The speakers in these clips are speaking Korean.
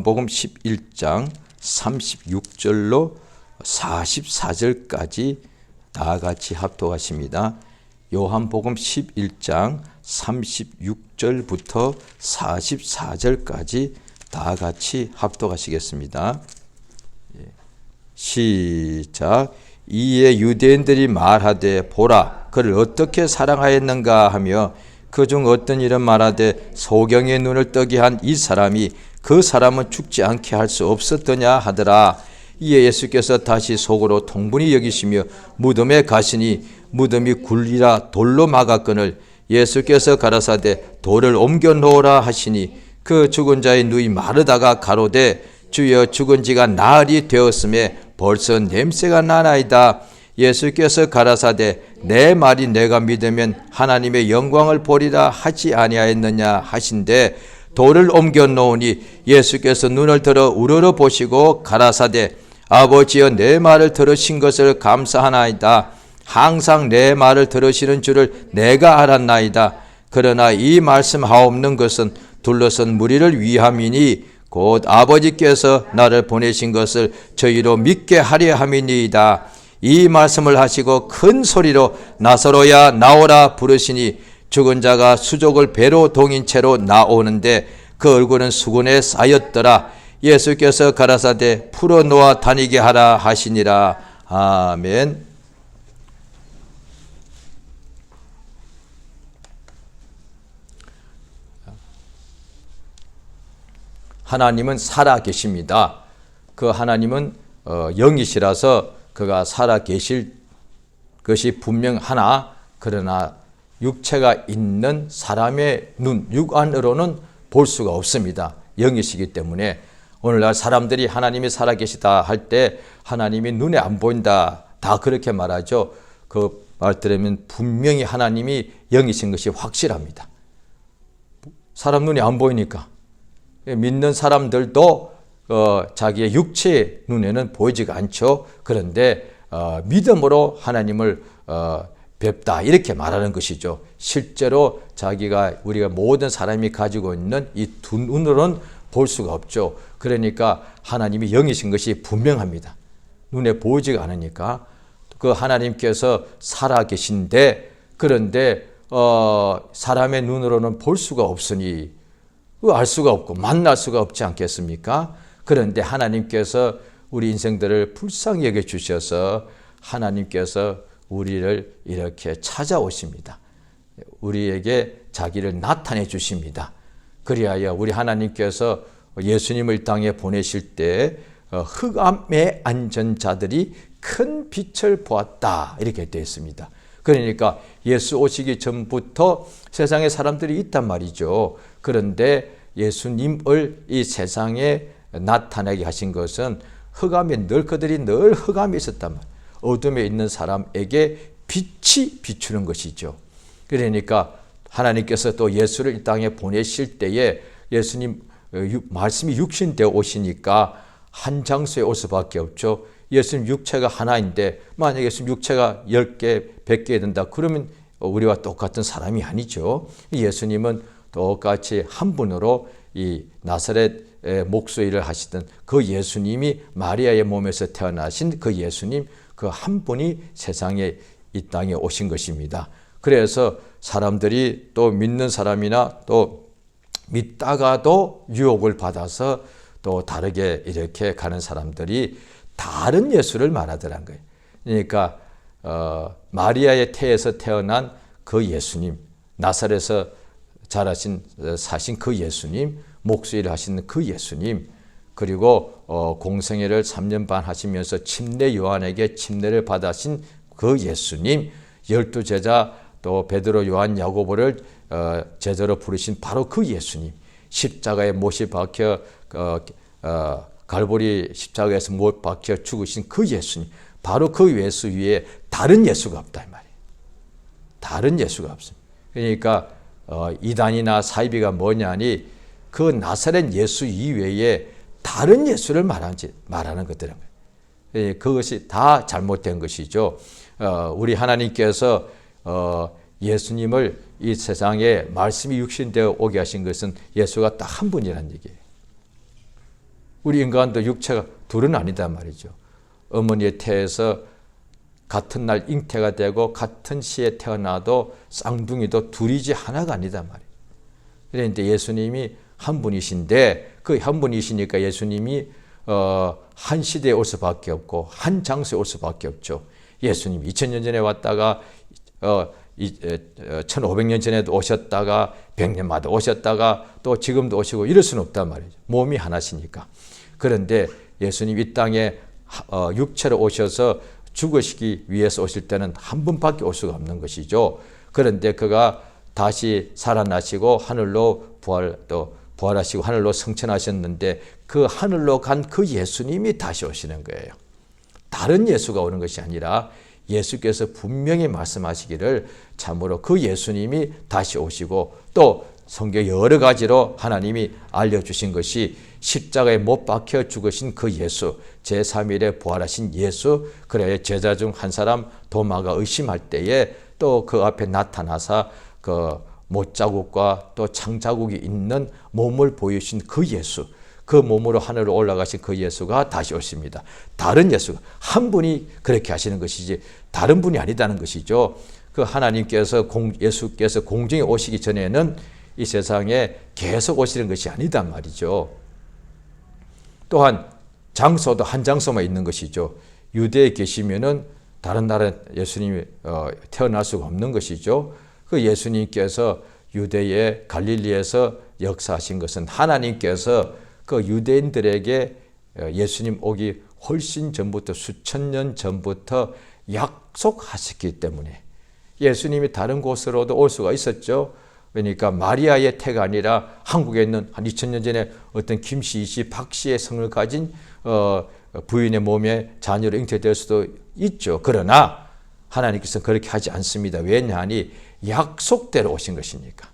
요한복음 11장 36절로 44절까지 다 같이 합독하십니다. 요한복음 11장 36절부터 44절까지 다 같이 합독하시겠습니다. 시작. 이에 유대인들이 말하되 보라 그를 어떻게 사랑하였는가 하며 그중 어떤 이는 말하되 소경의 눈을 뜨게 한 이 사람이 그 사람은 죽지 않게 할 수 없었더냐 하더라. 이에 예수께서 다시 속으로 통분히 여기시며 무덤에 가시니 무덤이 굴리라 돌로 막았거늘 예수께서 가라사대 돌을 옮겨 놓으라 하시니 그 죽은 자의 눈이 마르다가 가로되 주여 죽은 지가 나흘이 되었음에 벌써 냄새가 나나이다. 예수께서 가라사대 내 말이 내가 믿으면 하나님의 영광을 보리라 하지 아니하였느냐 하신대 돌을 옮겨 놓으니 예수께서 눈을 들어 우러러 보시고 가라사대 아버지여 내 말을 들으신 것을 감사하나이다. 항상 내 말을 들으시는 줄을 내가 알았나이다. 그러나 이 말씀하옵는 것은 둘러선 무리를 위함이니 곧 아버지께서 나를 보내신 것을 저희로 믿게 하려 함이니이다. 이 말씀을 하시고 큰 소리로 나사로야 나오라 부르시니 죽은 자가 수족을 배로 동인 채로 나오는데 그 얼굴은 수건에 쌓였더라. 예수께서 가라사대 풀어놓아 다니게 하라 하시니라. 아멘. 하나님은 살아 계십니다. 그 하나님은 영이시라서 그가 살아 계실 것이 분명하나 그러나 육체가 있는 사람의 눈, 육안으로는 볼 수가 없습니다. 영이시기 때문에 오늘날 사람들이 하나님이 살아 계시다 할 때 하나님이 눈에 안 보인다 다 그렇게 말하죠. 그 말 들으면 분명히 하나님이 영이신 것이 확실합니다. 사람 눈이 안 보이니까 믿는 사람들도 자기의 육체의 눈에는 보이지가 않죠. 그런데 믿음으로 하나님을 뵙다 이렇게 말하는 것이죠. 실제로 우리가 모든 사람이 가지고 있는 이 두 눈으로는 볼 수가 없죠. 그러니까 하나님이 영이신 것이 분명합니다. 눈에 보이지가 않으니까 그 하나님께서 살아 계신데 그런데 사람의 눈으로는 볼 수가 없으니 알 수가 없고 만날 수가 없지 않겠습니까? 그런데 하나님께서 우리 인생들을 불쌍히 여겨주셔서 하나님께서 우리를 이렇게 찾아오십니다. 우리에게 자기를 나타내 주십니다. 그리하여 우리 하나님께서 예수님을 이 땅에 보내실 때 흑암에 앉은 자들이 큰 빛을 보았다 이렇게 되어 있습니다. 그러니까 예수 오시기 전부터 세상에 사람들이 있단 말이죠. 그런데 예수님을 이 세상에 나타나게 하신 것은 흑암에 그들이 늘 흑암에 있었단 말이에요. 어둠에 있는 사람에게 빛이 비추는 것이죠. 그러니까 하나님께서 또 예수를 이 땅에 보내실 때에 예수님 말씀이 육신되어 오시니까 한 장소에 올 수밖에 없죠. 예수님 육체가 하나인데 만약에 예수님 육체가 10개, 100개 된다. 그러면 우리와 똑같은 사람이 아니죠. 예수님은 똑같이 한 분으로 이 나사렛 목수일을 하시던 그 예수님이 마리아의 몸에서 태어나신 그 예수님 그 한 분이 세상에 이 땅에 오신 것입니다. 그래서 사람들이 또 믿는 사람이나 또 믿다가도 유혹을 받아서 또 다르게 이렇게 가는 사람들이 다른 예수를 말하더란 거예요. 그러니까 마리아의 태에서 태어난 그 예수님, 나사렛에서 사신 그 예수님, 목수일을 하시는 그 예수님, 그리고 공생애를 3년 반 하시면서 침례 요한에게 침례를 받으신 그 예수님, 12제자 또 베드로, 요한, 야고보를 제자로 부르신 바로 그 예수님, 십자가에 못이 박혀 갈보리 십자가에서 못 박혀 죽으신 그 예수님, 바로 그 예수 위에 다른 예수가 없다 이 말이에요. 다른 예수가 없습니다. 그러니까 이단이나 사이비가 뭐냐니 그 나사렛 예수 이외에 다른 예수를 말하는 것들은 그것이 다 잘못된 것이죠. 우리 하나님께서 예수님을 이 세상에 말씀이 육신되어 오게 하신 것은 예수가 딱 한 분이라는 얘기예요. 우리 인간도 육체가 둘은 아니단 말이죠. 어머니의 태에서 같은 날 잉태가 되고 같은 시에 태어나도 쌍둥이도 둘이지 하나가 아니단 말이에요. 그런데 예수님이 한 분이신데 그 한 분이시니까 예수님이 한 시대에 올 수밖에 없고 한 장소에 올 수밖에 없죠. 예수님이 2000년 전에 왔다가 1500년 전에도 오셨다가 100년마다 오셨다가 또 지금도 오시고 이럴 수는 없단 말이죠. 몸이 하나시니까. 그런데 예수님 이 땅에 육체로 오셔서 죽으시기 위해서 오실 때는 한 분밖에 올 수가 없는 것이죠. 그런데 그가 다시 살아나시고 하늘로 부활하시고 하늘로 승천하셨는데 그 하늘로 간 그 예수님이 다시 오시는 거예요. 다른 예수가 오는 것이 아니라 예수께서 분명히 말씀하시기를 참으로 그 예수님이 다시 오시고 또 성경 여러 가지로 하나님이 알려주신 것이 십자가에 못 박혀 죽으신 그 예수, 제3일에 부활하신 예수, 그래 제자 중 한 사람 도마가 의심할 때에 또 그 앞에 나타나서 그 못자국과 또 창자국이 있는 몸을 보이신 그 예수, 그 몸으로 하늘로 올라가신 그 예수가 다시 오십니다. 다른 예수가 한 분이 그렇게 하시는 것이지 다른 분이 아니다는 것이죠. 그 하나님께서 예수께서 공중에 오시기 전에는 이 세상에 계속 오시는 것이 아니단 말이죠. 또한 장소도 한 장소만 있는 것이죠. 유대에 계시면은 다른 나라에 예수님이 태어날 수가 없는 것이죠. 그 예수님께서 유대의 갈릴리에서 역사하신 것은 하나님께서 그 유대인들에게 예수님 오기 훨씬 전부터 수천 년 전부터 약속하셨기 때문에 예수님이 다른 곳으로도 올 수가 있었죠. 그러니까 마리아의 태가 아니라 한국에 있는 한 2000년 전에 어떤 김씨, 씨, 박씨의 성을 가진 부인의 몸에 자녀로 잉태될 수도 있죠. 그러나 하나님께서는 그렇게 하지 않습니다. 왜냐하니 약속대로 오신 것이니까.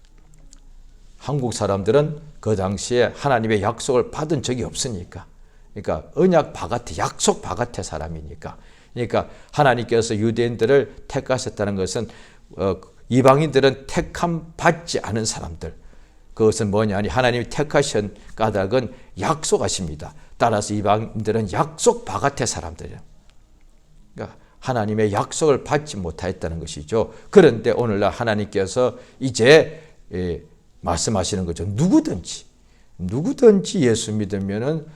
한국 사람들은 그 당시에 하나님의 약속을 받은 적이 없으니까. 그러니까 언약 바깥에 약속 바깥의 사람이니까. 그러니까 하나님께서 유대인들을 택하셨다는 것은 이방인들은 택함 받지 않은 사람들. 그것은 뭐냐니 하나님이 택하신 까닭은 약속하십니다. 따라서 이방인들은 약속 바깥의 사람들이에요. 그러니까 하나님의 약속을 받지 못하였다는 것이죠. 그런데 오늘날 하나님께서 이제 말씀하시는 거죠. 누구든지 예수 믿으면은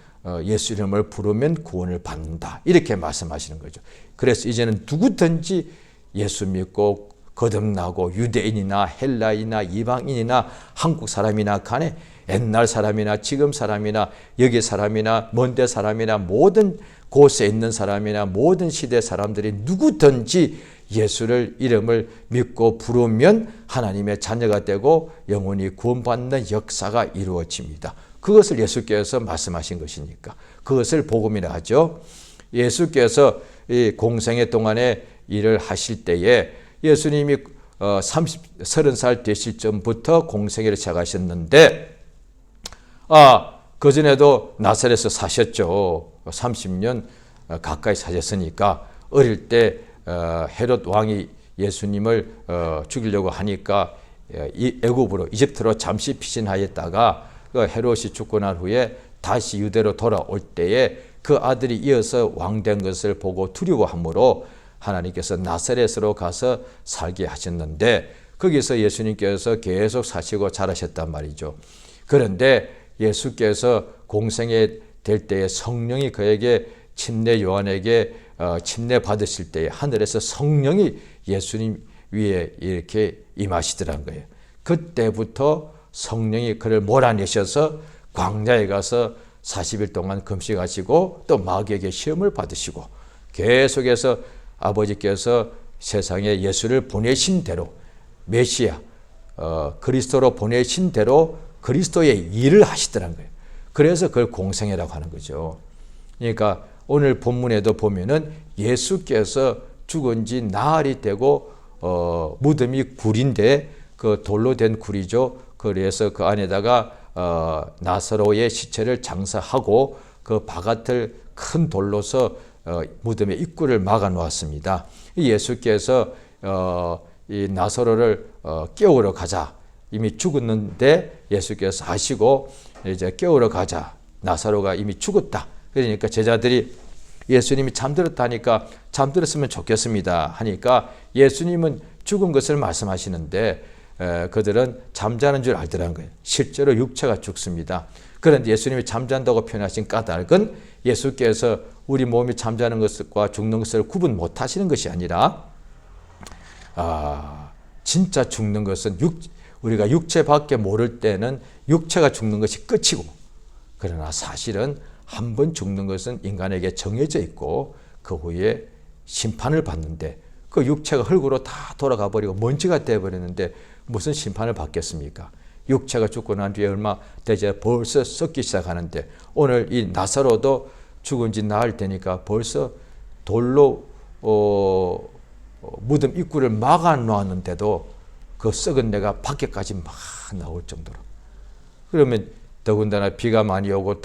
예수 이름을 부르면 구원을 받는다. 이렇게 말씀하시는 거죠. 그래서 이제는 누구든지 예수 믿고 거듭나고 유대인이나 헬라인이나 이방인이나 한국 사람이나 간에 옛날 사람이나 지금 사람이나 여기 사람이나 먼데 사람이나 모든 곳에 있는 사람이나 모든 시대 사람들이 누구든지 예수를 이름을 믿고 부르면 하나님의 자녀가 되고 영원히 구원받는 역사가 이루어집니다. 그것을 예수께서 말씀하신 것이니까 그것을 복음이라 하죠. 예수께서 이 공생애 동안에 일을 하실 때에 예수님이 30살 되실 전부터 공생애를 시작하셨는데 그전에도 나사렛에서 사셨죠. 30년 가까이 사셨으니까 어릴 때 헤롯 왕이 예수님을 죽이려고 하니까 애굽으로 이집트로 잠시 피신하였다가 헤롯이 죽고 난 후에 다시 유대로 돌아올 때에 그 아들이 이어서 왕된 것을 보고 두려워하므로 하나님께서 나사렛으로 가서 살게 하셨는데 거기서 예수님께서 계속 사시고 자라셨단 말이죠. 그런데 예수께서 공생애 될 때에 성령이 그에게 침례 요한에게 침례 받으실 때에 하늘에서 성령이 예수님 위에 이렇게 임하시더란 거예요. 그때부터 성령이 그를 몰아내셔서 광야에 가서 40일 동안 금식하시고 또 마귀에게 시험을 받으시고 계속해서 아버지께서 세상에 예수를 보내신 대로 메시아 그리스도로 보내신 대로 그리스도의 일을 하시더란 거예요. 그래서 그걸 공생애라고 하는 거죠. 그러니까 오늘 본문에도 보면은 예수께서 죽은 지 나흘이 되고 무덤이 굴인데 그 돌로 된 굴이죠. 그래서 그 안에다가 나사로의 시체를 장사하고 그 바깥을 큰 돌로서 무덤의 입구를 막아 놓았습니다. 예수께서 이 나사로를 깨우러 가자. 이미 죽었는데 예수께서 하시고 이제 깨우러 가자. 나사로가 이미 죽었다. 그러니까 제자들이 예수님이 잠들었다니까 잠들었으면 좋겠습니다 하니까 예수님은 죽은 것을 말씀하시는데 그들은 잠자는 줄 알더라는 거예요. 실제로 육체가 죽습니다. 그런데 예수님이 잠잔다고 표현하신 까닭은 예수께서 우리 몸이 잠자는 것과 죽는 것을 구분 못하시는 것이 아니라 진짜 죽는 것은 우리가 육체밖에 모를 때는 육체가 죽는 것이 끝이고, 그러나 사실은 한 번 죽는 것은 인간에게 정해져 있고 그 후에 심판을 받는데 그 육체가 흙으로 다 돌아가 버리고 먼지가 되어버렸는데 무슨 심판을 받겠습니까? 육체가 죽고 난 뒤에 얼마 되자 벌써 썩기 시작하는데 오늘 이 나사로도 죽은 지 나흘 되니까 벌써 돌로 무덤 입구를 막아 놓았는데도 그 썩은 내가 밖에까지 막 나올 정도로. 그러면 더군다나 비가 많이 오고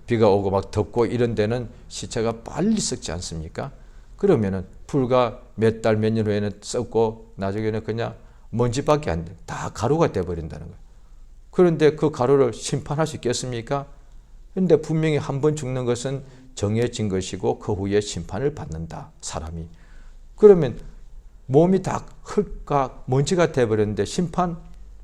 비가 오고 막 덥고 이런 데는 시체가 빨리 썩지 않습니까? 그러면은 불과 몇 달 몇 년 후에는 썩고 나중에는 그냥 먼지밖에 안 돼. 다 가루가 돼버린다는 거예요. 그런데 그 가루를 심판할 수 있겠습니까? 그런데 분명히 한 번 죽는 것은 정해진 것이고 그 후에 심판을 받는다, 사람이. 그러면 몸이 다 흙과 먼지가 돼버렸는데 심판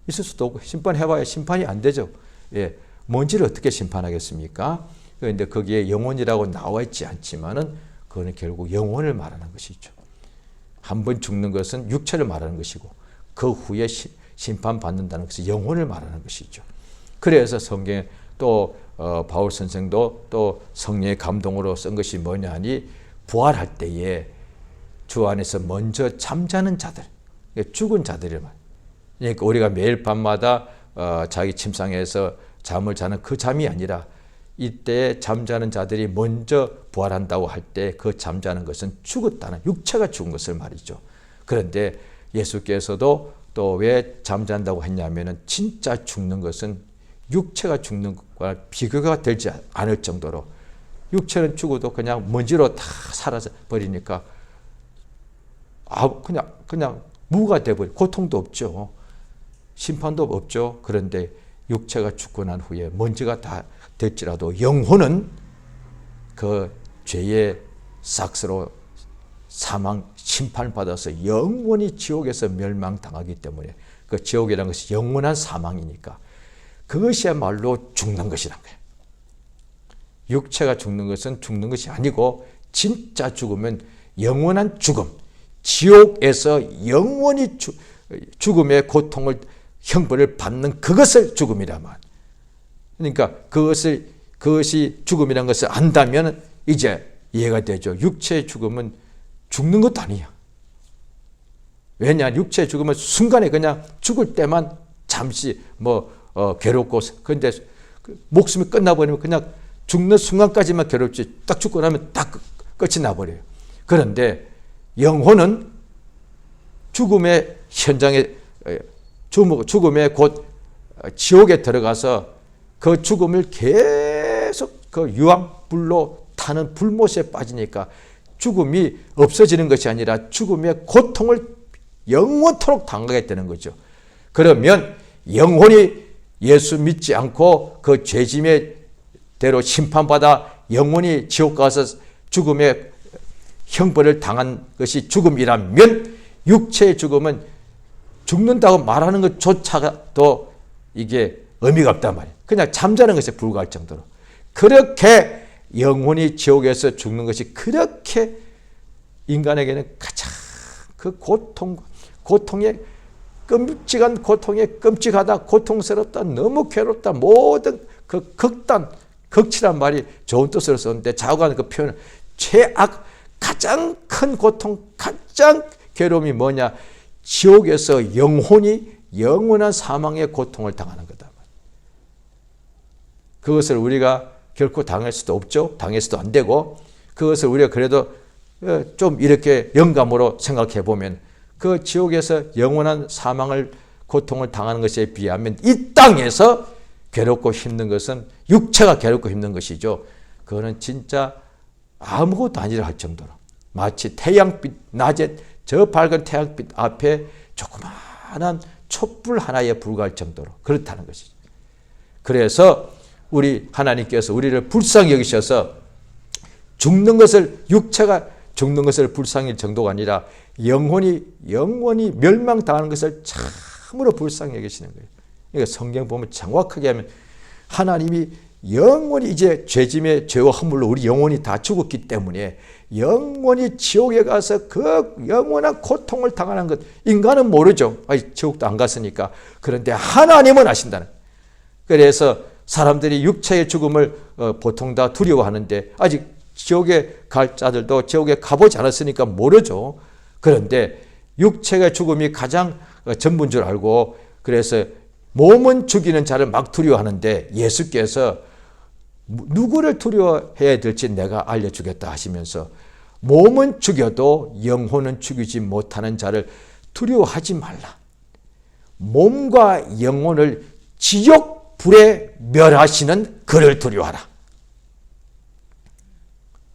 있을 수도 없고, 심판해봐야 심판이 안 되죠. 예, 먼지를 어떻게 심판하겠습니까? 그런데 거기에 영혼이라고 나와 있지 않지만은 그거는 결국 영혼을 말하는 것이죠. 한 번 죽는 것은 육체를 말하는 것이고 그 후에 심판받는다는 것은 영혼을 말하는 것이죠. 그래서 성경에 또 바울 선생도 또 성령의 감동으로 쓴 것이 뭐냐 하니 부활할 때에 주 안에서 먼저 잠자는 자들, 죽은 자들을 말. 그러니까 우리가 매일 밤마다 자기 침상에서 잠을 자는 그 잠이 아니라 이때 잠자는 자들이 먼저 부활한다고 할 때 그 잠자는 것은 죽었다는, 육체가 죽은 것을 말이죠. 그런데 예수께서도 또 왜 잠잔다고 했냐면은 진짜 죽는 것은 육체가 죽는 것과 비교가 되지 않을 정도로, 육체는 죽어도 그냥 먼지로 다 사라져 버리니까 그냥 무가 돼버려. 고통도 없죠. 심판도 없죠. 그런데 육체가 죽고 난 후에 먼지가 다 될지라도 영혼은 그 죄의 삭스로 사망 심판을 받아서 영원히 지옥에서 멸망당하기 때문에, 그 지옥이라는 것이 영원한 사망이니까 그것이야말로 죽는 것이란 거예요. 육체가 죽는 것은 죽는 것이 아니고 진짜 죽음은 영원한 죽음, 지옥에서 영원히 죽음의 고통을 형벌을 받는 그것을 죽음이라 말. 그러니까 그것이 죽음이라는 것을 안다면 이제 이해가 되죠. 육체의 죽음은 죽는 것도 아니야. 왜냐, 육체의 죽음은 순간에 그냥 죽을 때만 잠시 괴롭고, 그런데 목숨이 끝나버리면 그냥 죽는 순간까지만 괴롭지 딱 죽고 나면 딱 끝이 나버려요. 그런데 영혼은 죽음의 현장에, 죽음의 곧 지옥에 들어가서 그 죽음을 계속 그 유황불로 타는 불못에 빠지니까 죽음이 없어지는 것이 아니라 죽음의 고통을 영원토록 당하게 되는 거죠. 그러면 영혼이 예수 믿지 않고 그 죄짐의 대로 심판받아 영원히 지옥 가서 죽음의 형벌을 당한 것이 죽음이라면 육체의 죽음은 죽는다고 말하는 것조차도 이게 의미가 없단 말이에요. 그냥 잠자는 것에 불과할 정도로. 그렇게 영혼이 지옥에서 죽는 것이 그렇게 인간에게는 가장 그 고통의 끔찍한 고통에 끔찍하다, 고통스럽다, 너무 괴롭다, 모든 그 극치란 말이 좋은 뜻으로 썼는데 자고하는 그 표현은 가장 큰 고통, 가장 괴로움이 뭐냐? 지옥에서 영혼이 영원한 사망의 고통을 당하는 거다. 그것을 우리가 결코 당할 수도 없죠. 당해서도 안 되고, 그것을 우리가 그래도 좀 이렇게 영감으로 생각해 보면 그 지옥에서 영원한 사망을 고통을 당하는 것에 비하면 이 땅에서 괴롭고 힘든 것은 육체가 괴롭고 힘든 것이죠. 그거는 진짜 아무것도 아니라 할 정도로, 마치 태양빛 낮에 저 밝은 태양빛 앞에 조그마한 촛불 하나에 불과할 정도로 그렇다는 것이죠. 그래서 우리 하나님께서 우리를 불쌍히 여기셔서 죽는 것을, 육체가 죽는 것을 불쌍히 여길 정도가 아니라 영원히 멸망당하는 것을 참으로 불쌍히 여기시는 거예요. 그러니까 성경 보면 정확하게 하면 하나님이 영원히 이제 죄짐의 죄와 허물로 우리 영혼이 다 죽었기 때문에 영원히 지옥에 가서 그 영원한 고통을 당하는 것, 인간은 모르죠. 지옥도 안 갔으니까. 그런데 하나님은 아신다는. 그래서 사람들이 육체의 죽음을 보통 다 두려워하는데 아직 지옥에 갈 자들도 지옥에 가보지 않았으니까 모르죠. 그런데 육체의 죽음이 가장 전부인 줄 알고, 그래서 몸은 죽이는 자를 막 두려워하는데 예수께서 누구를 두려워해야 될지 내가 알려주겠다 하시면서 몸은 죽여도 영혼은 죽이지 못하는 자를 두려워하지 말라. 몸과 영혼을 지옥 불에 멸하시는 그를 두려워하라.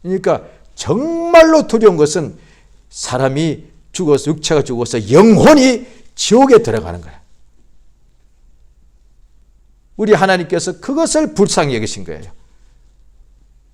그러니까 정말로 두려운 것은 사람이 죽어서, 육체가 죽어서 영혼이 지옥에 들어가는 거야. 우리 하나님께서 그것을 불쌍히 여기신 거예요.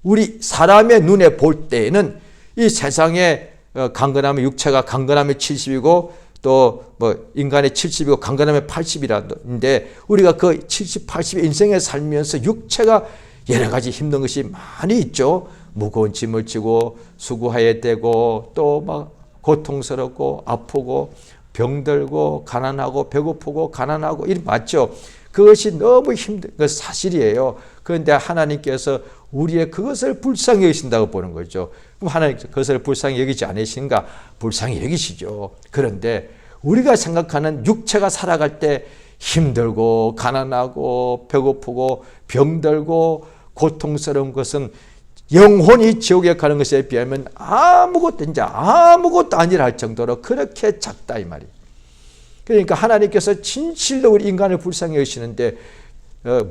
우리 사람의 눈에 볼 때에는 이 세상에 강건하면, 육체가 강건하면 70이고 또 뭐 인간의 70이고 강건하면 80이라는데 우리가 그 70, 80의 인생에 살면서 육체가 여러 가지 힘든 것이 많이 있죠. 무거운 짐을 지고 수고해야 되고 또 막 고통스럽고 아프고 병들고 가난하고 배고프고 가난하고 이 맞죠. 그것이 너무 힘든 것 사실이에요. 그런데 하나님께서 우리의 그것을 불쌍히 여기신다고 보는 거죠. 그럼 하나님께서 그것을 불쌍히 여기지 않으신가? 불쌍히 여기시죠. 그런데 우리가 생각하는 육체가 살아갈 때 힘들고 가난하고 배고프고 병들고 고통스러운 것은 영혼이 지옥에 가는 것에 비하면 아무것도 아니라 할 정도로 그렇게 작다 이 말이에요. 그러니까 하나님께서 진실로 우리 인간을 불쌍히 여기시는데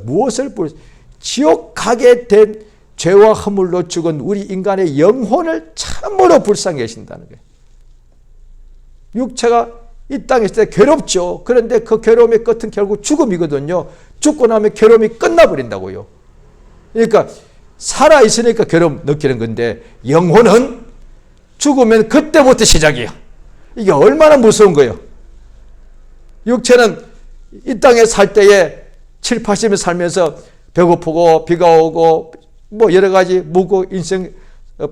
무엇을 지옥 가게 된 죄와 허물로 죽은 우리 인간의 영혼을 참으로 불쌍히 여기신다는 거예요. 육체가 이 땅에 있을 때 괴롭죠. 그런데 그 괴로움의 끝은 결국 죽음이거든요. 죽고 나면 괴로움이 끝나버린다고요. 그러니까 살아있으니까 괴로움 느끼는 건데 영혼은 죽으면 그때부터 시작이야. 이게 얼마나 무서운 거예요. 육체는 이 땅에 살 때에 7, 80년 살면서 배고프고 비가 오고 뭐 여러 가지 무고 인생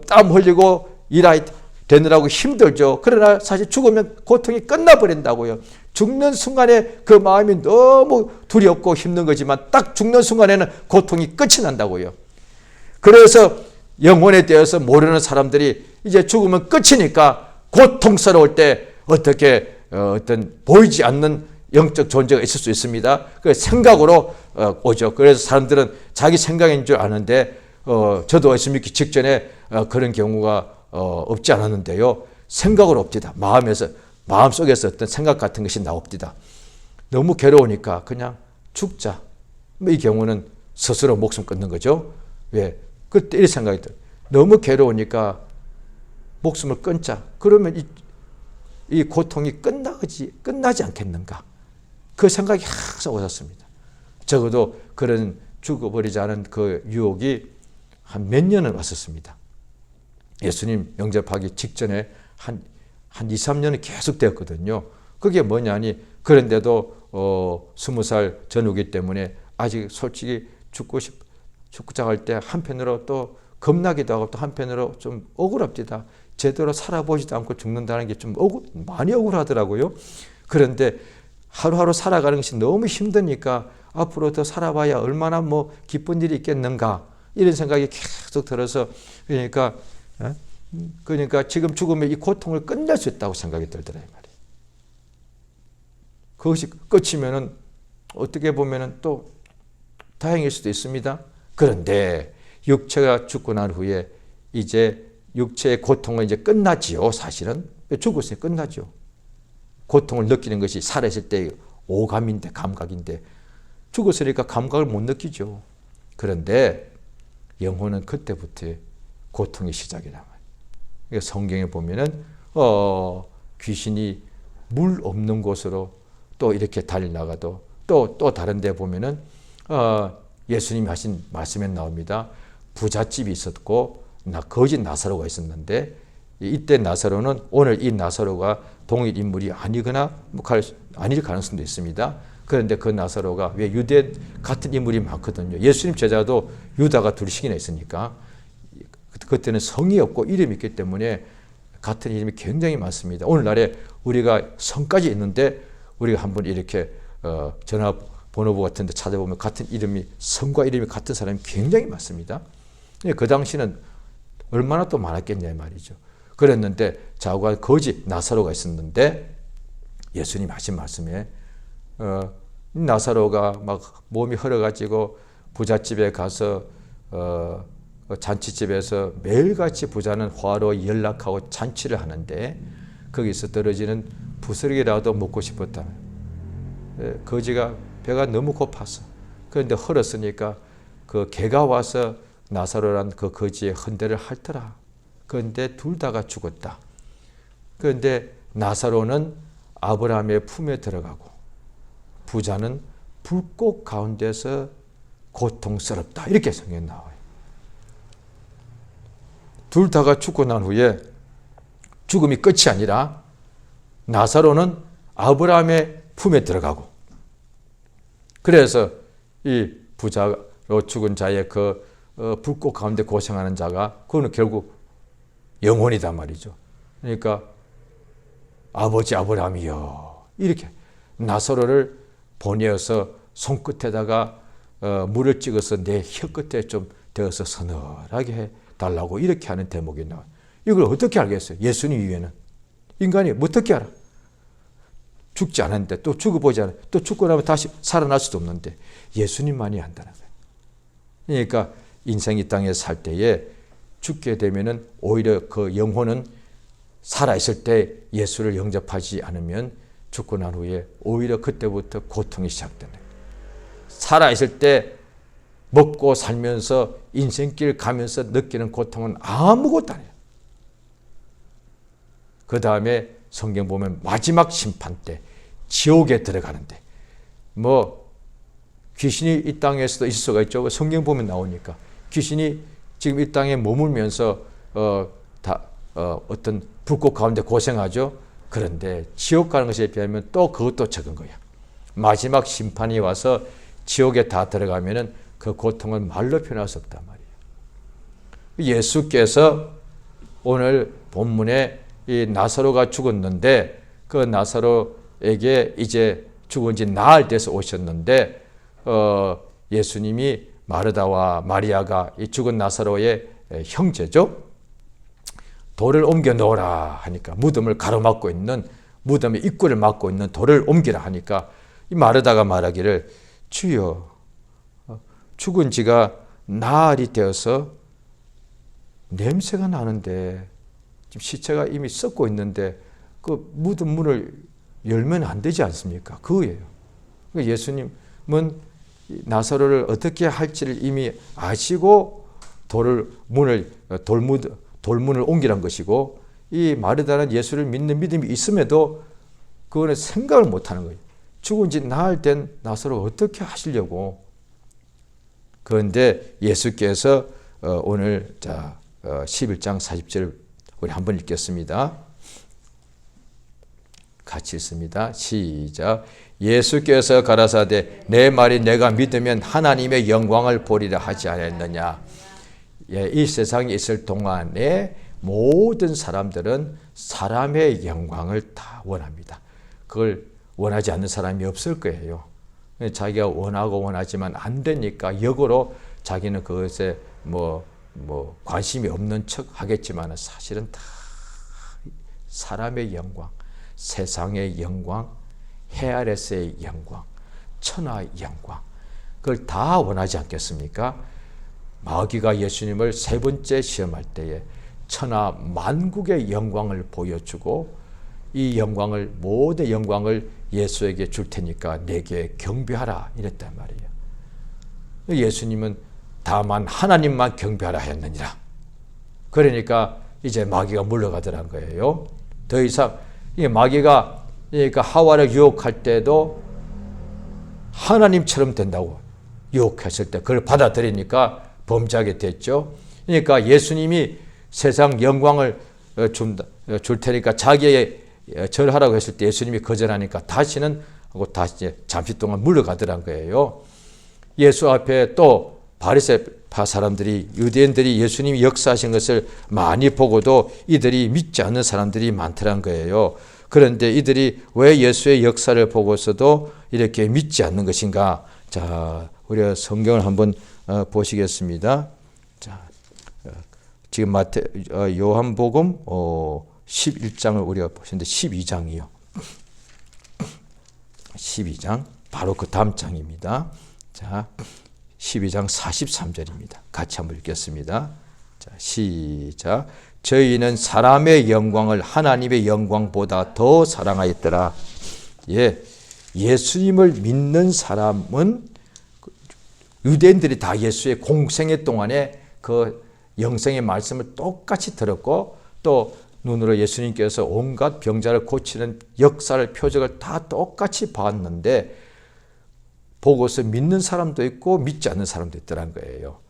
땀 흘리고 일하야 되느라고 힘들죠. 그러나 사실 죽으면 고통이 끝나버린다고요. 죽는 순간에 그 마음이 너무 두렵고 힘든 거지만 딱 죽는 순간에는 고통이 끝이 난다고요. 그래서 영혼에 대해서 모르는 사람들이 이제 죽으면 끝이니까 고통스러울 때 어떻게 어떤 보이지 않는 영적 존재가 있을 수 있습니다. 그 생각으로 오죠. 그래서 사람들은 자기 생각인 줄 아는데 저도 예수 믿기 직전에 그런 경우가 없지 않았는데요. 생각으로 옵니다. 마음속에서 어떤 생각 같은 것이 나옵니다. 너무 괴로우니까 그냥 죽자. 이 경우는 스스로 목숨 끊는 거죠. 왜? 그때 이 생각이 들어요. 너무 괴로우니까 목숨을 끊자. 그러면 이 고통이 끝나지 않겠는가? 그 생각이 항상 오셨습니다. 적어도 그런 죽어버리자는 그 유혹이 한 몇 년은 왔었습니다. 예수님 영접하기 직전에 한 2, 3년은 계속 되었거든요. 그게 뭐냐니, 그런데도 20살 전후기 때문에 아직 솔직히 죽고자 할 때 한편으로 또 겁나기도 하고 또 한편으로 좀 억울합니다. 제대로 살아보지도 않고 죽는다는 게 좀 많이 억울하더라고요. 그런데 하루하루 살아가는 것이 너무 힘드니까 앞으로 더 살아봐야 얼마나 뭐 기쁜 일이 있겠는가 이런 생각이 계속 들어서 그러니까 지금 죽으면 이 고통을 끝낼 수 있다고 생각이 들더라 이 말이에요. 그것이 끝이면은 어떻게 보면은 또 다행일 수도 있습니다. 그런데 육체가 죽고 난 후에 이제 육체의 고통은 이제 끝나지요. 사실은 죽었으니 끝나죠. 고통을 느끼는 것이 살아있을 때 오감인데, 감각인데 죽었으니까 감각을 못 느끼죠. 그런데 영혼은 그때부터 고통의 시작이란 말이에요. 그러니까 성경에 보면은 귀신이 물 없는 곳으로 또 이렇게 달려나가도 또 다른 데 보면은 예수님이 하신 말씀에 나옵니다. 부잣집이 있었고 거짓 나사로가 있었는데 이때 나사로는 오늘 이 나사로가 동일 인물이 아니거나 아닐 가능성도 있습니다. 그런데 그 나사로가 왜 유대 같은 인물이 많거든요. 예수님 제자도 유다가 둘씩이나 있으니까 그때는 성이 없고 이름이 있기 때문에 같은 이름이 굉장히 많습니다. 오늘날에 우리가 성까지 있는데 우리가 한번 이렇게 전화번호부 같은 데 찾아보면 같은 이름이 성과 이름이 같은 사람이 굉장히 많습니다. 그 당시는 얼마나 또 많았겠냐 말이죠. 그랬는데 자고가 거짓 나사로가 있었는데 예수님 하신 말씀에 나사로가 막 몸이 흘러가지고 부잣집에 가서 잔치집에서 매일같이 부자는 화로 연락하고 잔치를 하는데 거기서 떨어지는 부스러기라도 먹고 싶었다. 거지가 배가 너무 고팠어. 그런데 흘렀으니까 그 개가 와서 나사로란 그 거지의 헌대를 핥더라. 그런데 둘 다가 죽었다. 그런데 나사로는 아브라함의 품에 들어가고 부자는 불꽃 가운데서 고통스럽다. 이렇게 성경에 나와요. 둘 다가 죽고 난 후에 죽음이 끝이 아니라 나사로는 아브라함의 품에 들어가고 그래서 이 부자로 죽은 자의 그 불꽃 가운데 고생하는 자가 그거는 결국 영혼이다 말이죠. 그러니까 아버지 아브라함이여 이렇게 나사로를 보내어서 손끝에다가 물을 찍어서 내 혀끝에 좀 대어서 서늘하게 해달라고 이렇게 하는 대목이 나와요. 이걸 어떻게 알겠어요? 예수님 이외에는. 인간이 어떻게 알아? 죽지 않았는데 또 죽어보지 않아. 또 죽고 나면 다시 살아날 수도 없는데 예수님만이 안다는 거예요. 그러니까 인생 이 땅에 살 때에 죽게 되면은 오히려 그 영혼은 살아있을 때 예수를 영접하지 않으면 죽고 난 후에 오히려 그때부터 고통이 시작되는 거예요. 살아있을 때 먹고 살면서 인생길 가면서 느끼는 고통은 아무것도 아니에요. 그 다음에 성경 보면 마지막 심판 때 지옥에 들어가는데 뭐 귀신이 이 땅에서도 있을 수가 있죠. 성경 보면 나오니까 귀신이 지금 이 땅에 머물면서 어떤 불꽃 가운데 고생하죠. 그런데 지옥 가는 것에 비하면 또 그것도 적은 거야. 마지막 심판이 와서 지옥에 다 들어가면은 그 고통을 말로 표현할 수 없단 말이에요. 예수께서 오늘 본문에 이 나사로가 죽었는데 그 나사로에게 이제 죽은 지 나흘 돼서 오셨는데 예수님이 마르다와 마리아가 이 죽은 나사로의 형제죠. 돌을 옮겨 놓으라 하니까 무덤을 가로막고 있는 무덤의 입구를 막고 있는 돌을 옮기라 하니까 이 마르다가 말하기를 주여 죽은 지가 나흘이 되어서 냄새가 나는데 지금 시체가 이미 썩고 있는데 그 무덤 문을 열면 안 되지 않습니까? 그거예요. 예수님은 나사로를 어떻게 할지를 이미 아시고 돌문을 옮기란 것이고 이 마르다는 예수를 믿는 믿음이 있음에도 그거는 생각을 못하는 거예요. 죽은 지 나흘 된 나사로가 어떻게 하시려고. 그런데 예수께서 오늘 11장 40절 우리 한번 읽겠습니다. 같이 읽습니다. 시작. 예수께서 가라사대 내 말이 내가 믿으면 하나님의 영광을 보리라 하지 않았느냐. 이 세상에 있을 동안에 모든 사람들은 사람의 영광을 다 원합니다. 그걸 원하지 않는 사람이 없을 거예요. 자기가 원하고 원하지만 안 되니까 역으로 자기는 그것에 관심이 없는 척 하겠지만 사실은 다 사람의 영광, 세상의 영광, 해 아래서의 영광, 천하의 영광, 그걸 다 원하지 않겠습니까? 마귀가 예수님을 세 번째 시험할 때에 천하 만국의 영광을 보여주고 이 영광을 모든 영광을 예수에게 줄 테니까 내게 경배하라 이랬단 말이에요. 예수님은 다만 하나님만 경배하라 했느니라. 그러니까 이제 마귀가 물러가더라는 거예요. 더 이상 이 마귀가 그러니까 하와를 유혹할 때도 하나님처럼 된다고 유혹했을 때 그걸 받아들이니까 범죄하게 됐죠. 그러니까 예수님이 세상 영광을 줄 테니까 자기의 절하라고 했을 때 예수님이 거절하니까 다시는 하고 다시 잠시 동안 물러가더란 거예요. 예수 앞에 또 바리새파 사람들이, 유대인들이 예수님이 역사하신 것을 많이 보고도 이들이 믿지 않는 사람들이 많더란 거예요. 그런데 이들이 왜 예수의 역사를 보고서도 이렇게 믿지 않는 것인가? 자, 우리가 성경을 한번 보시겠습니다. 자, 지금 요한복음 11장을 우리가 보시는데 12장이요. 12장 바로 그 다음 장입니다. 자, 12장 43절입니다. 같이 한번 읽겠습니다. 자, 시작. 저희는 사람의 영광을 하나님의 영광보다 더 사랑하였더라. 예, 예수님을 믿는 사람은 유대인들이 다 예수의 공생애 동안에 그 영생의 말씀을 똑같이 들었고 또 눈으로 예수님께서 온갖 병자를 고치는 역사를, 표적을 다 똑같이 봤는데 보고서 믿는 사람도 있고 믿지 않는 사람도 있더란 거예요.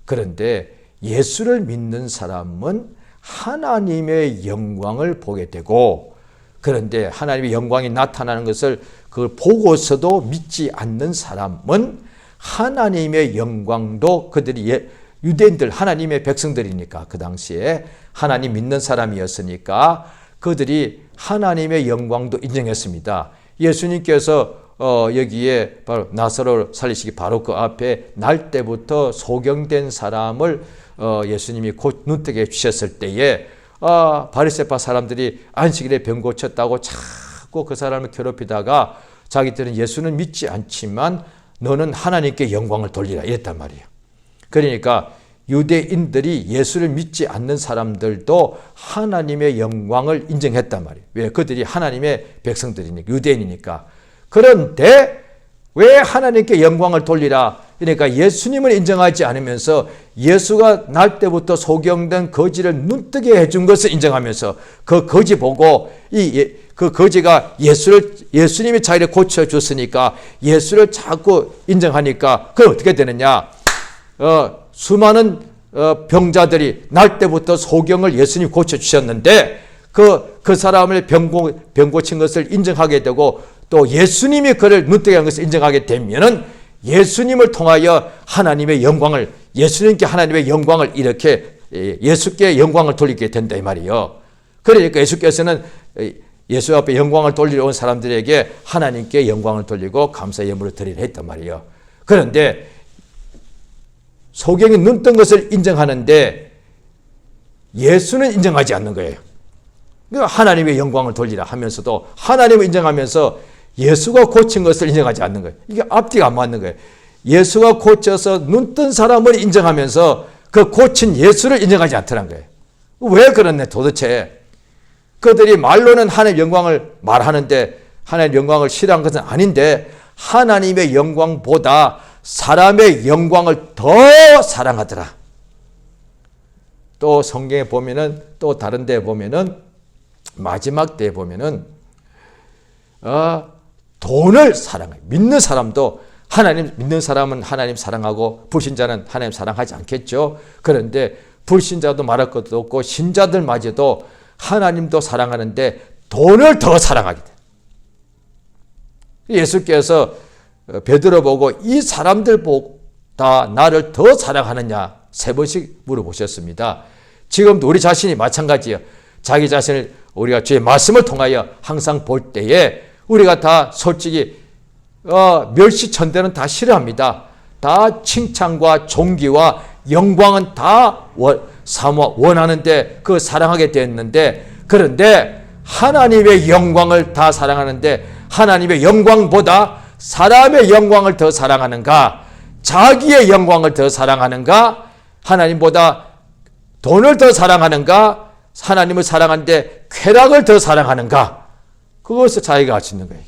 그런데 예수를 믿는 사람은 하나님의 영광을 보게 되고, 그런데 하나님의 영광이 나타나는 것을 그걸 보고서도 믿지 않는 사람은 하나님의 영광도 그들이 유대인들, 하나님의 백성들이니까 그 당시에 하나님 믿는 사람이었으니까 그들이 하나님의 영광도 인정했습니다. 예수님께서 여기에 바로 나사로를 살리시기 바로 그 앞에 날 때부터 소경된 사람을 예수님이 곧 눈뜨게 해주셨을 때에 바리새파 사람들이 안식일에 병 고쳤다고 자꾸 그 사람을 괴롭히다가 자기들은 예수는 믿지 않지만 너는 하나님께 영광을 돌리라 이랬단 말이에요. 그러니까 유대인들이 예수를 믿지 않는 사람들도 하나님의 영광을 인정했단 말이에요. 왜? 그들이 하나님의 백성들이니까, 유대인이니까. 그런데 왜 하나님께 영광을 돌리라? 그러니까 예수님을 인정하지 않으면서 예수가 날 때부터 소경된 거지를 눈뜨게 해준 것을 인정하면서 그 거지 보고 그 거지가 예수님이 자기를 고쳐줬으니까 예수를 자꾸 인정하니까 그럼 어떻게 되느냐? 수많은 병자들이 날 때부터 소경을 예수님이 고쳐주셨는데 그 사람을 병 고친 것을 인정하게 되고 또 예수님이 그를 눈뜨게 한 것을 인정하게 되면은 예수님을 통하여 하나님의 영광을, 예수님께 하나님의 영광을 이렇게 예수께 영광을 돌리게 된다 이 말이요. 그러니까 예수께서는 예수 앞에 영광을 돌리러 온 사람들에게 하나님께 영광을 돌리고 감사 예물을 드리려 했단 말이에요. 그런데 소경이 눈뜬 것을 인정하는데 예수는 인정하지 않는 거예요. 그러니까 하나님의 영광을 돌리라 하면서도 하나님을 인정하면서 예수가 고친 것을 인정하지 않는 거예요. 이게 앞뒤가 안 맞는 거예요. 예수가 고쳐서 눈뜬 사람을 인정하면서 그 고친 예수를 인정하지 않더란 거예요. 왜 그렇네 도대체. 그들이 말로는 하나님의 영광을 말하는데 하나님의 영광을 싫어한 것은 아닌데 하나님의 영광보다 사람의 영광을 더 사랑하더라. 또 성경에 보면은 또 다른 데 보면은 마지막 때에 보면은 돈을 사랑해요. 믿는 사람도 하나님 믿는 사람은 하나님 사랑하고 불신자는 하나님 사랑하지 않겠죠. 그런데 불신자도 말할 것도 없고 신자들마저도 하나님도 사랑하는데 돈을 더 사랑하게 돼요. 예수께서 베드로 보고 이 사람들보다 나를 더 사랑하느냐 3번씩 물어보셨습니다. 지금도 우리 자신이 마찬가지예요. 자기 자신을 우리가 주의 말씀을 통하여 항상 볼 때에 우리가 다 솔직히 멸시천대는 다 싫어합니다. 다 칭찬과 존귀와 영광은 다 원하는데 그 사랑하게 됐는데 그런데 하나님의 영광을 다 사랑하는데 하나님의 영광보다 사람의 영광을 더 사랑하는가? 자기의 영광을 더 사랑하는가? 하나님보다 돈을 더 사랑하는가? 하나님을 사랑하는데 쾌락을 더 사랑하는가? 그것을 자기가 알 수 있는 거예요.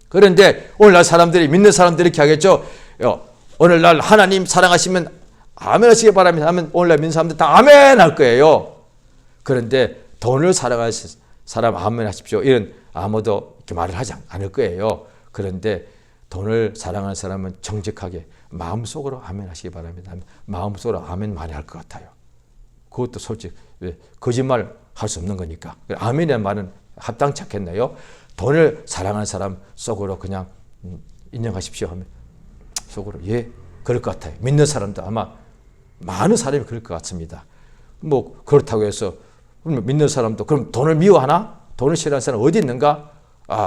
그런데 오늘날 사람들이 믿는 사람들이 이렇게 하겠죠. 오늘날 하나님 사랑하시면 아멘 하시기 바랍니다 하면 오늘날 믿는 사람들 다 아멘 할 거예요. 그런데 돈을 사랑하실 사람 아멘 하십시오. 이런 아무도 이렇게 말을 하지 않을 거예요. 그런데 돈을 사랑하는 사람은 정직하게 마음속으로 아멘 하시기 바랍니다. 마음속으로 아멘 많이 할 것 같아요. 그것도 솔직히 거짓말 할 수 없는 거니까. 아멘이라는 말은 합당치 않겠나요? 돈을 사랑하는 사람 속으로 그냥 인정하십시오 하면 속으로 예 그럴 것 같아요. 믿는 사람도 아마 많은 사람이 그럴 것 같습니다. 뭐 그렇다고 해서 믿는 사람도 그럼 돈을 미워하나? 돈을 싫어하는 사람 어디 있는가?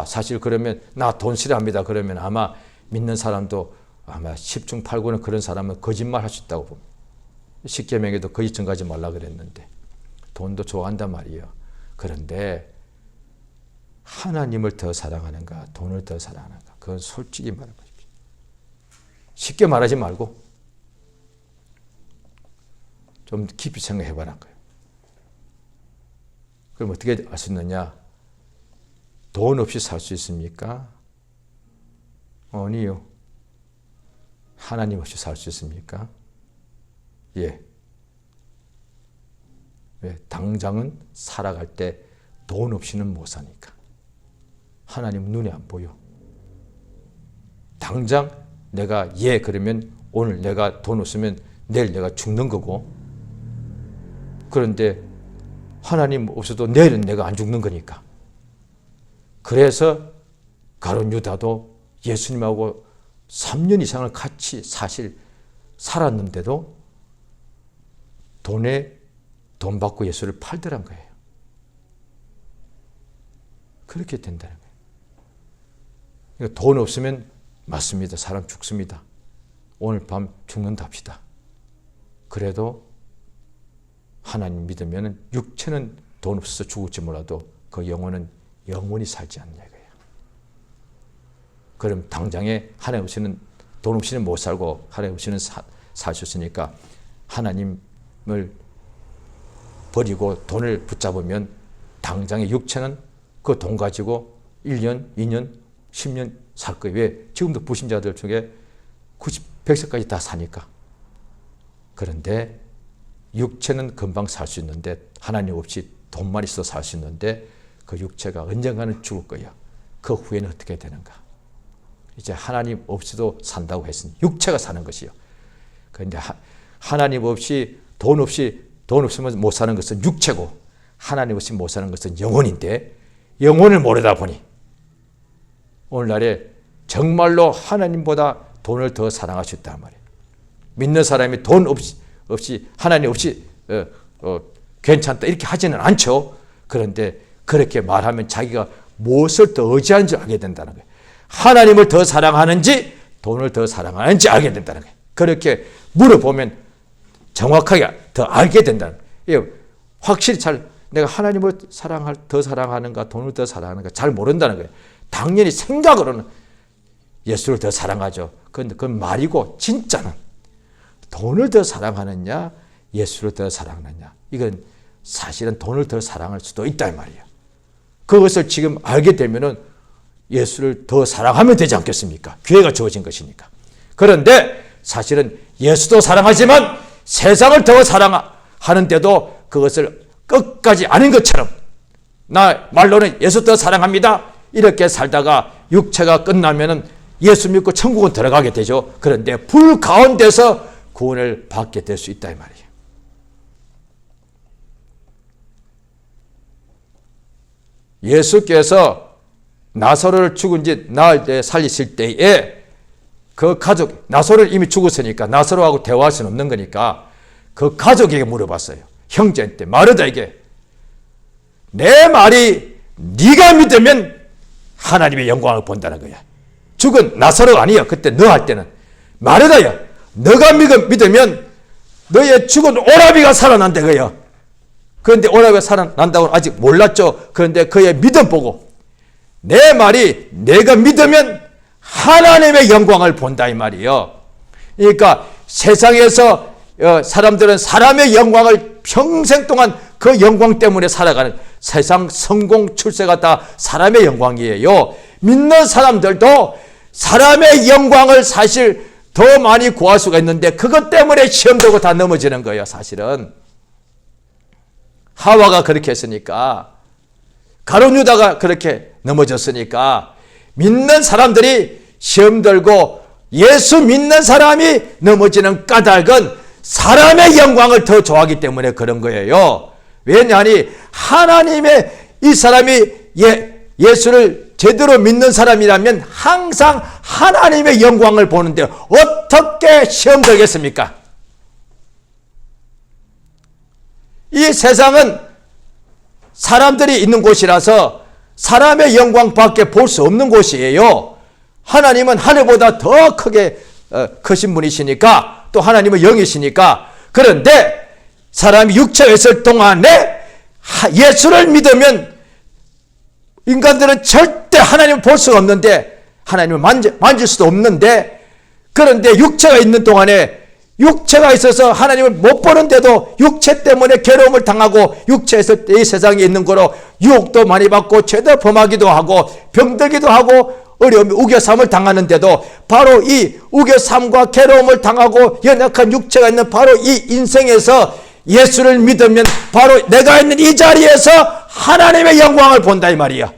사실 그러면 나 돈 싫어합니다. 그러면 아마 믿는 사람도 아마 10중 8구는 그런 사람은 거짓말 할 수 있다고 봅니다. 십계명에도 거짓 증거하지 말라 그랬는데 돈도 좋아한단 말이에요. 그런데 하나님을 더 사랑하는가 돈을 더 사랑하는가 그건 솔직히 말해보십시오. 쉽게 말하지 말고 좀 깊이 생각해 보라는 거예요. 그럼 어떻게 알 수 있느냐? 돈 없이 살 수 있습니까? 아니요. 하나님 없이 살 수 있습니까? 예. 왜? 당장은 살아갈 때 돈 없이는 못 사니까. 하나님은 눈에 안 보여. 당장 내가 예 그러면 오늘 내가 돈 없으면 내일 내가 죽는 거고, 그런데 하나님 없어도 내일은 내가 안 죽는 거니까. 그래서 가룟 유다도 예수님하고 3년 이상을 같이 사실 살았는데도 돈 받고 예수를 팔더란 거예요. 그렇게 된다는 거예요. 그러니까 돈 없으면 맞습니다. 사람 죽습니다. 오늘 밤 죽는다 합시다. 그래도 하나님 믿으면 육체는 돈 없어서 죽을지 몰라도 그 영혼은 영원히 살지 않냐 이거예요. 그럼 당장에 하나님 없이는 돈 없이는 못 살고 하나님 없이는 살 수 있으니까 하나님을 버리고 돈을 붙잡으면 당장에 육체는 그 돈 가지고 1년, 2년, 10년 살 거예요. 왜? 지금도 불신자들 중에 90, 100세까지 다 사니까. 그런데 육체는 금방 살 수 있는데 하나님 없이 돈만 있어 살 수 있는데 그 육체가 언젠가는 죽을 거예요. 그 후에는 어떻게 되는가? 이제 하나님 없이도 산다고 했으니 육체가 사는 것이요. 그런데 하나님 없이 돈 없으면 못 사는 것은 육체고 하나님 없이 못 사는 것은 영혼인데 영혼을 모르다 보니 오늘날에 정말로 하나님보다 돈을 더 사랑할 수 있단 말이에요. 믿는 사람이 돈 없이 하나님 없이 괜찮다 이렇게 하지는 않죠. 그런데 그렇게 말하면 자기가 무엇을 더 의지하는지 알게 된다는 거예요. 하나님을 더 사랑하는지 돈을 더 사랑하는지 알게 된다는 거예요. 그렇게 물어보면 정확하게 더 알게 된다는 거예요. 확실히 내가 하나님을 더 사랑하는가 돈을 더 사랑하는가 잘 모른다는 거예요. 당연히 생각으로는 예수를 더 사랑하죠. 그런데 그건 말이고 진짜는 돈을 더 사랑하느냐 예수를 더 사랑하느냐 이건 사실은 돈을 더 사랑할 수도 있다 이 말이에요. 그것을 지금 알게 되면은 예수를 더 사랑하면 되지 않겠습니까? 기회가 주어진 것이니까. 그런데 사실은 예수도 사랑하지만 세상을 더 사랑하는데도 그것을 끝까지 아닌 것처럼 나 말로는 예수 더 사랑합니다 이렇게 살다가 육체가 끝나면은 예수 믿고 천국은 들어가게 되죠. 그런데 불 가운데서 구원을 받게 될 수 있다 이 말이에요. 예수께서 나사로를 죽은 지 나을 때 살리실 때에 그 가족, 나사로를 이미 죽었으니까 나사로하고 대화할 수는 없는 거니까 그 가족에게 물어봤어요. 형제한테 마르다에게 내 말이 네가 믿으면 하나님의 영광을 본다는 거야. 죽은 나사로가 아니야. 그때 너 할 때는 마르다야. 너가 믿으면 너의 죽은 오라비가 살아난다 거야. 그런데 오라비가 살아난다고는 아직 몰랐죠. 그런데 그의 믿음 보고 내 말이 내가 믿으면 하나님의 영광을 본다 이 말이에요. 그러니까 세상에서 사람들은 사람의 영광을 평생 동안 그 영광 때문에 살아가는 세상 성공 출세가 다 사람의 영광이에요. 믿는 사람들도 사람의 영광을 사실 더 많이 구할 수가 있는데 그것 때문에 시험 들고 다 넘어지는 거예요. 사실은 하와가 그렇게 했으니까 가룟 유다가 그렇게 넘어졌으니까 믿는 사람들이 시험 들고 예수 믿는 사람이 넘어지는 까닭은 사람의 영광을 더 좋아하기 때문에 그런 거예요. 왜냐하니 하나님의 이 사람이 예수를 제대로 믿는 사람이라면 항상 하나님의 영광을 보는데 어떻게 시험 들겠습니까? 이 세상은 사람들이 있는 곳이라서 사람의 영광밖에 볼 수 없는 곳이에요. 하나님은 하늘보다 더 크게 크신 분이시니까, 또 하나님은 영이시니까. 그런데 사람이 육체에 있을 동안에 예수를 믿으면 인간들은 절대 하나님을 볼 수가 없는데, 하나님을 만질 수도 없는데, 그런데 육체가 있는 동안에 육체가 있어서 하나님을 못 보는데도 육체 때문에 괴로움을 당하고 육체에서 이 세상에 있는 거로 유혹도 많이 받고 죄도 범하기도 하고 병들기도 하고 어려움, 우겨삼을 당하는데도 바로 이 우겨삼과 괴로움을 당하고 연약한 육체가 있는 바로 이 인생에서 예수를 믿으면 바로 내가 있는 이 자리에서 하나님의 영광을 본다 이 말이야.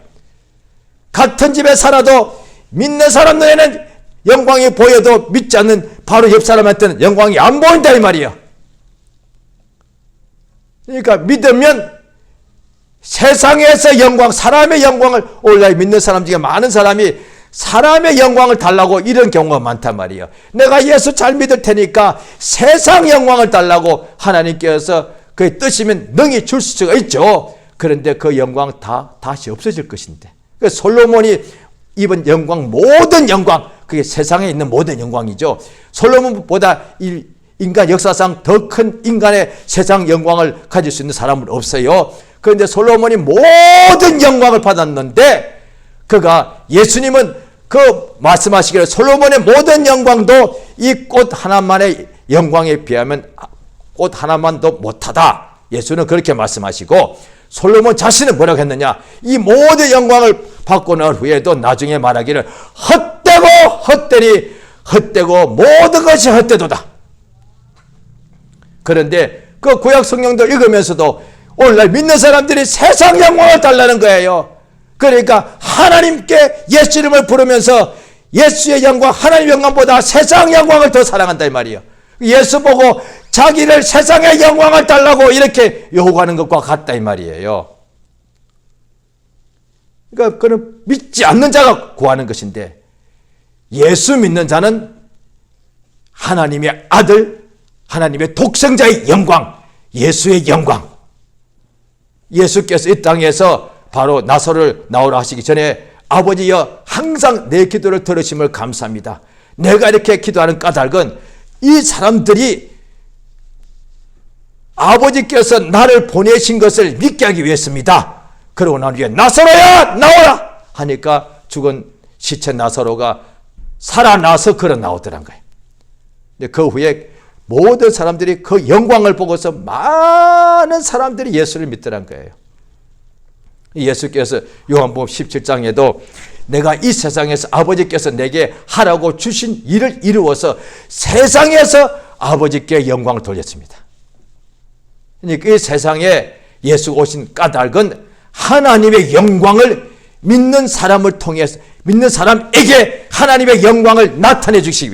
같은 집에 살아도 믿는 사람 눈에는 영광이 보여도 믿지 않는 바로 옆 사람한테는 영광이 안 보인다 이 말이야. 그러니까 믿으면 세상에서 영광, 사람의 영광을, 오늘날 믿는 사람 중에 많은 사람이 사람의 영광을 달라고 이런 경우가 많단 말이에요. 내가 예수 잘 믿을 테니까 세상 영광을 달라고 하나님께서 그의 뜻이면 능히 줄 수가 있죠. 그런데 그 영광 다시 없어질 것인데, 그 솔로몬이 입은 영광, 모든 영광, 그게 세상에 있는 모든 영광이죠. 솔로몬보다 인간 역사상 더 큰 인간의 세상 영광을 가질 수 있는 사람은 없어요. 그런데 솔로몬이 모든 영광을 받았는데, 그가 예수님은 그 말씀하시기를 솔로몬의 모든 영광도 이 꽃 하나만의 영광에 비하면 꽃 하나만도 못하다. 예수는 그렇게 말씀하시고, 솔로몬 자신은 뭐라고 했느냐, 이 모든 영광을 받고 난 후에도 나중에 말하기를 헛되고 헛되니 헛되고 모든 것이 헛되도다. 그런데 그 구약 성경도 읽으면서도 오늘날 믿는 사람들이 세상 영광을 달라는 거예요. 그러니까 하나님께 예수 이름을 부르면서 예수의 영광, 하나님의 영광보다 세상 영광을 더 사랑한다 이 말이에요. 예수 보고 자기를 세상의 영광을 달라고 이렇게 요구하는 것과 같다 이 말이에요. 그러니까 그는 믿지 않는 자가 구하는 것인데, 예수 믿는 자는 하나님의 아들, 하나님의 독생자의 영광, 예수의 영광. 예수께서 이 땅에서 바로 나사로를 나오라 하시기 전에 아버지여 항상 내 기도를 들으심을 감사합니다. 내가 이렇게 기도하는 까닭은 이 사람들이 아버지께서 나를 보내신 것을 믿게 하기 위해서입니다. 그러고 난 뒤에 나사로야 나오라 하니까 죽은 시체 나사로가 살아나서 걸어 나오더란 거예요. 근데 그 후에 모든 사람들이 그 영광을 보고서 많은 사람들이 예수를 믿더란 거예요. 예수께서 요한복음 17장에도 내가 이 세상에서 아버지께서 내게 하라고 주신 일을 이루어서 세상에서 아버지께 영광을 돌렸습니다. 그러니까 이 세상에 예수 오신 까닭은 하나님의 영광을 믿는 사람을 통해서, 믿는 사람에게 하나님의 영광을 나타내 주시기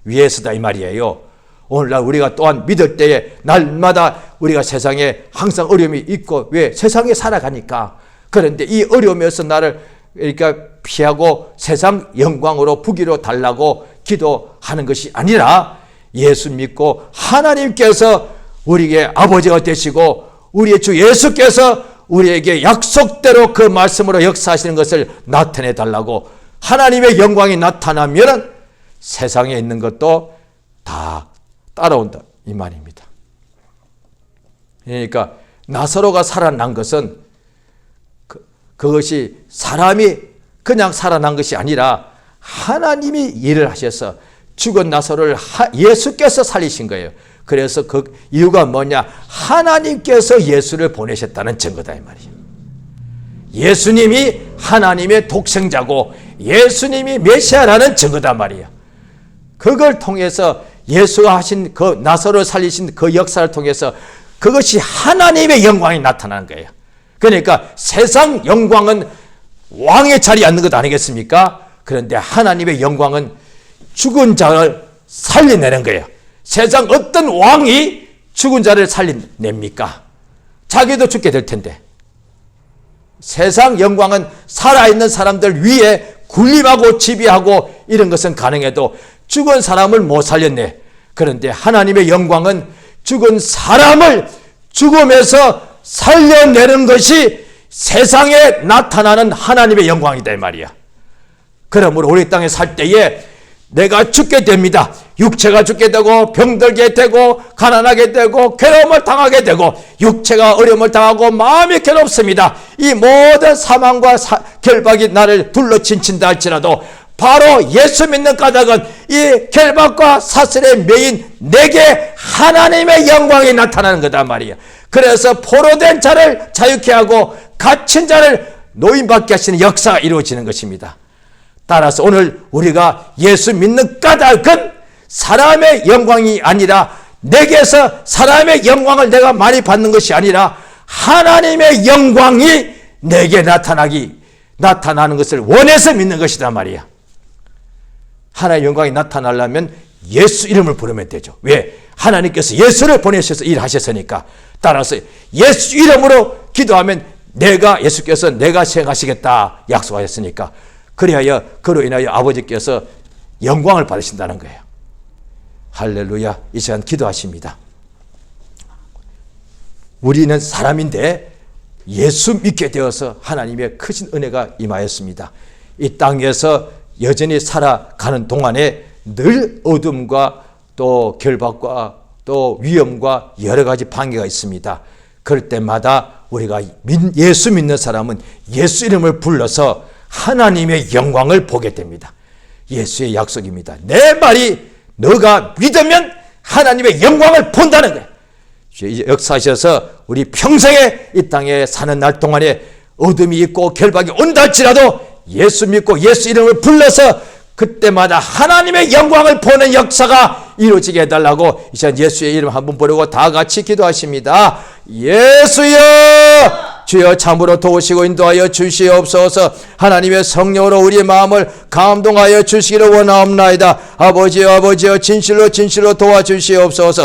위해서다 이 말이에요. 오늘날 우리가 또한 믿을 때에 날마다 우리가 세상에 항상 어려움이 있고, 왜? 세상에 살아가니까. 그런데 이 어려움에서 나를 그러니까 피하고 세상 영광으로 부귀로 달라고 기도하는 것이 아니라 예수 믿고 하나님께서 우리에게 아버지가 되시고 우리의 주 예수께서 우리에게 약속대로 그 말씀으로 역사하시는 것을 나타내 달라고, 하나님의 영광이 나타나면 세상에 있는 것도 다 따라온다 이 말입니다. 그러니까 나사로가 살아난 것은 그것이 사람이 그냥 살아난 것이 아니라 하나님이 일을 하셔서 죽은 나사로를 예수께서 살리신 거예요. 그래서 그 이유가 뭐냐, 하나님께서 예수를 보내셨다는 증거다 이 말이에요. 예수님이 하나님의 독생자고 예수님이 메시아라는 증거다 말이에요. 그걸 통해서 예수가 하신 그 나사로를 살리신 그 역사를 통해서 그것이 하나님의 영광이 나타나는 거예요. 그러니까 세상 영광은 왕의 자리에 앉는 것 아니겠습니까? 그런데 하나님의 영광은 죽은 자를 살려내는 거예요. 세상 어떤 왕이 죽은 자를 살려냅니까? 자기도 죽게 될 텐데. 세상 영광은 살아있는 사람들 위에 군림하고 지배하고 이런 것은 가능해도 죽은 사람을 못 살렸네. 그런데 하나님의 영광은 죽은 사람을 죽음에서 살려내는 것이 세상에 나타나는 하나님의 영광이다 이 말이야. 그러므로 우리 땅에 살 때에 내가 죽게 됩니다. 육체가 죽게 되고 병들게 되고 가난하게 되고 괴로움을 당하게 되고 육체가 어려움을 당하고 마음이 괴롭습니다. 이 모든 사망과 결박이 나를 둘러친친다 할지라도 바로 예수 믿는 까닭은 이 결박과 사슬의 메인 내게 하나님의 영광이 나타나는 거다 말이야. 그래서 포로된 자를 자유케 하고 갇힌 자를 노임받게 하시는 역사가 이루어지는 것입니다. 따라서 오늘 우리가 예수 믿는 까닭은 사람의 영광이 아니라 내게서 사람의 영광을 내가 많이 받는 것이 아니라 하나님의 영광이 내게 나타나는 것을 원해서 믿는 것이다 말이야. 하나님의 영광이 나타나려면 예수 이름을 부르면 되죠. 왜? 하나님께서 예수를 보내셔서 일하셨으니까. 따라서 예수 이름으로 기도하면 예수께서 내가 시행하시겠다 약속하셨으니까. 그로 인하여 아버지께서 영광을 받으신다는 거예요. 할렐루야. 이 시간 기도하십니다. 우리는 사람인데 예수 믿게 되어서 하나님의 크신 은혜가 임하였습니다. 이 땅에서 여전히 살아가는 동안에 늘 어둠과 또 결박과 또 위험과 여러 가지 방해가 있습니다. 그럴 때마다 우리가 예수 믿는 사람은 예수 이름을 불러서 하나님의 영광을 보게 됩니다. 예수의 약속입니다. 내 말이 너가 믿으면 하나님의 영광을 본다는 거예요. 역사하셔서 우리 평생에 이 땅에 사는 날 동안에 어둠이 있고 결박이 온다 할지라도 예수 믿고 예수 이름을 불러서 그때마다 하나님의 영광을 보는 역사가 이루어지게 해달라고 이 시간 예수의 이름 한번 부르고 다 같이 기도하십니다. 예수여 주여 참으로 도우시고 인도하여 주시옵소서. 하나님의 성령으로 우리의 마음을 감동하여 주시기를 원하옵나이다. 아버지여 진실로 도와주시옵소서.